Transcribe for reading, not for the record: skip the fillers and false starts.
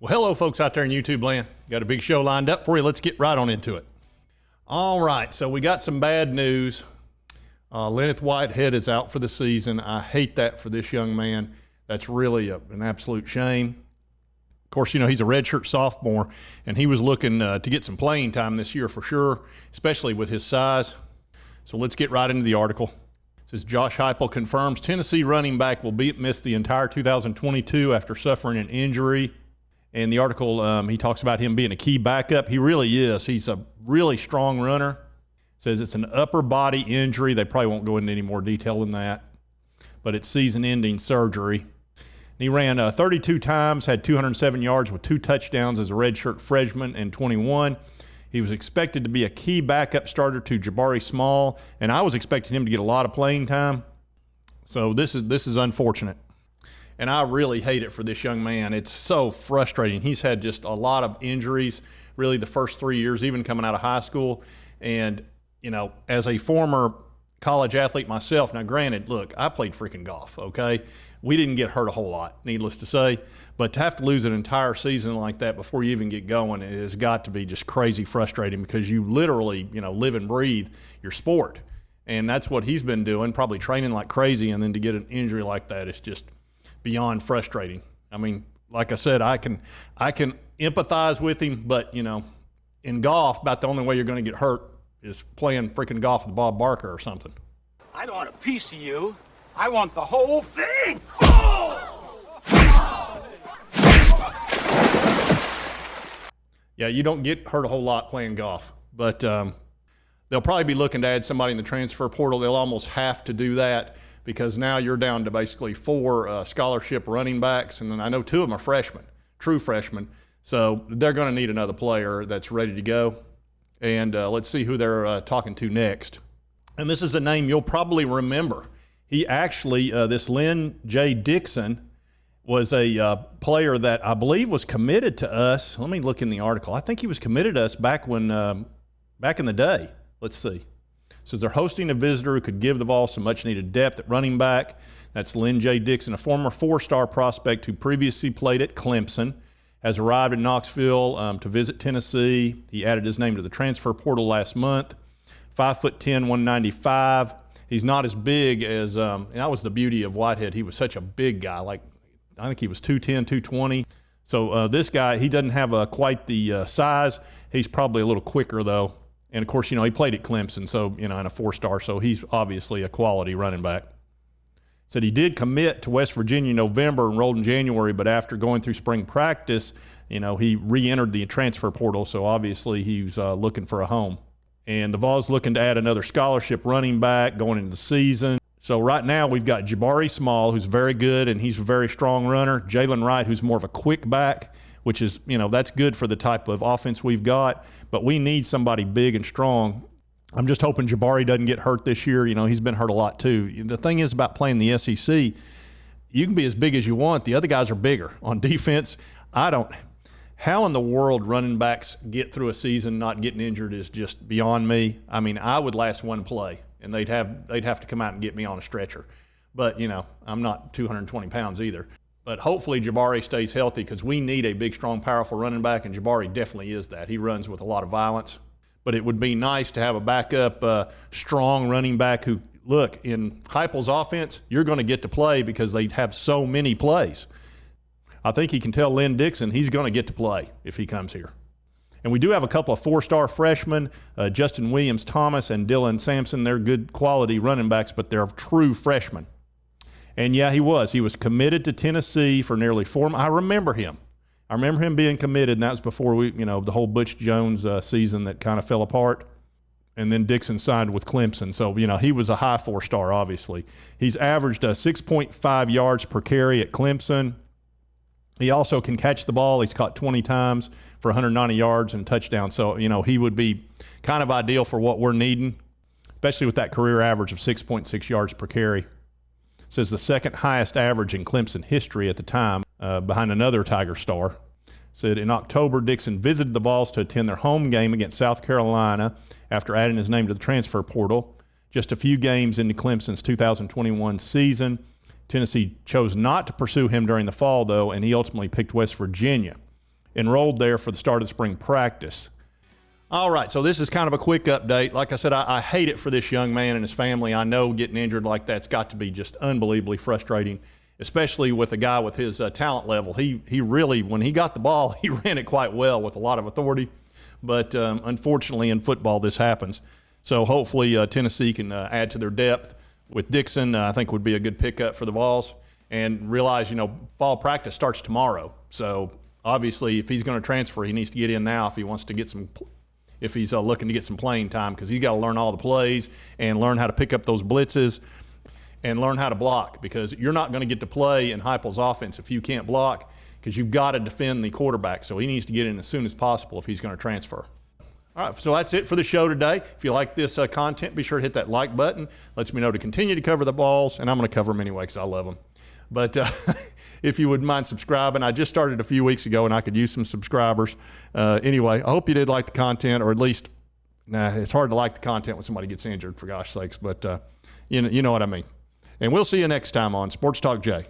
Well, hello, folks out there in YouTube land. Got a big show lined up for you. Let's get right on into it. All right, so we got some bad news. Leonard Whitehead is out for the season. I hate that for this young man. That's really an absolute shame. Of course, you know, he's a redshirt sophomore, and he was looking to get some playing time this year for sure, especially with his size. So let's get right into the article. It says, Josh Heupel confirms Tennessee running back will miss the entire 2022 after suffering an injury. And the article, he talks about him being a key backup. He really is. He's a really strong runner. Says it's an upper body injury. They probably won't go into any more detail than that. But it's season-ending surgery. He ran 32 times, had 207 yards with 2 touchdowns as a redshirt freshman in 21. He was expected to be a key backup starter to Jabari Small, and I was expecting him to get a lot of playing time. So this is unfortunate. And I really hate it for this young man. It's so frustrating. He's had just a lot of injuries, really the first 3 years, even coming out of high school. And, you know, as a former college athlete myself, now granted, look, I played freaking golf, okay? We didn't get hurt a whole lot, needless to say. But to have to lose an entire season like that before you even get going, it has got to be just crazy frustrating because you literally, you know, live and breathe your sport. And that's what he's been doing, probably training like crazy, and then to get an injury like that is just beyond frustrating. I mean, like I said, I can empathize with him, but, you know, in golf, about the only way you're going to get hurt is playing freaking golf with Bob Barker or something. I don't want a piece of you. I want the whole thing. Oh! Yeah, you don't get hurt a whole lot playing golf, but they'll probably be looking to add somebody in the transfer portal. They'll almost have to do that, because now you're down to basically 4 scholarship running backs, and I know 2 of them are freshmen, true freshmen. So they're going to need another player that's ready to go. And let's see who they're talking to next. And this is a name you'll probably remember. He actually, this Lynn J. Dixon, was a player that I believe was committed to us. Let me look in the article. I think he was committed to us back in the day. Let's see. Says they're hosting a visitor who could give the Vols some much-needed depth at running back. That's Lynn J. Dixon, a former 4-star prospect who previously played at Clemson, has arrived in Knoxville to visit Tennessee. He added his name to the transfer portal last month. 5'10", 195. He's not as big as, and that was the beauty of Whitehead. He was such a big guy. Like, I think he was 210, 220. So this guy, he doesn't have quite the size. He's probably a little quicker, though. And, of course, you know, he played at Clemson, so, you know, in a 4-star, so he's obviously a quality running back. Said he did commit to West Virginia in November, enrolled in January, but after going through spring practice, you know, he re-entered the transfer portal, so obviously he's looking for a home. And the Vols looking to add another scholarship running back going into the season. So right now we've got Jabari Small, who's very good, and he's a very strong runner. Jalen Wright, who's more of a quick back, which is, you know, that's good for the type of offense we've got. But we need somebody big and strong. I'm just hoping Jabari doesn't get hurt this year. You know, he's been hurt a lot too. The thing is about playing the SEC, you can be as big as you want. The other guys are bigger. On defense, how in the world running backs get through a season not getting injured is just beyond me. I mean, I would last one play, and they'd have to come out and get me on a stretcher. But, you know, I'm not 220 pounds either. But hopefully Jabari stays healthy, because we need a big, strong, powerful running back, and Jabari definitely is that. He runs with a lot of violence. But it would be nice to have a backup, strong running back who, look, in Heupel's offense, you're going to get to play because they have so many plays. I think he can tell Lynn Dixon he's going to get to play if he comes here. And we do have a couple of 4-star freshmen, Justin Williams-Thomas and Dylan Sampson. They're good quality running backs, but they're true freshmen. And, yeah, he was committed to Tennessee for nearly 4 months. I remember him being committed, and that was before the whole Butch Jones season that kind of fell apart. And then Dixon signed with Clemson. So, you know, he was a high 4-star, obviously. He's averaged 6.5 yards per carry at Clemson. He also can catch the ball. He's caught 20 times for 190 yards and a touchdown. So, you know, he would be kind of ideal for what we're needing, especially with that career average of 6.6 yards per carry. Says the second highest average in Clemson history at the time, behind another Tiger star. Said in October, Dixon visited the Vols to attend their home game against South Carolina after adding his name to the transfer portal. Just a few games into Clemson's 2021 season, Tennessee chose not to pursue him during the fall, though, and he ultimately picked West Virginia. enrolled there for the start of spring practice. All right, so this is kind of a quick update. Like I said, I hate it for this young man and his family. I know getting injured like that's got to be just unbelievably frustrating, especially with a guy with his talent level. He really, when he got the ball, he ran it quite well with a lot of authority. But unfortunately in football, this happens. So hopefully Tennessee can add to their depth with Dixon. I think would be a good pickup for the Vols. And realize, fall practice starts tomorrow. So obviously if he's going to transfer, he needs to get in now if he wants to get if he's looking to get some playing time, because he's got to learn all the plays and learn how to pick up those blitzes and learn how to block, because you're not going to get to play in Heupel's offense if you can't block, because you've got to defend the quarterback. So he needs to get in as soon as possible if he's going to transfer. All right, so that's it for the show today. If you like this content, be sure to hit that like button. Lets me know to continue to cover the Vols, and I'm going to cover them anyway because I love them. But if you wouldn't mind subscribing, I just started a few weeks ago, and I could use some subscribers. Anyway, I hope you did like the content, or at least, it's hard to like the content when somebody gets injured, for gosh sakes, but you know what I mean. And we'll see you next time on Sports Talk Jay.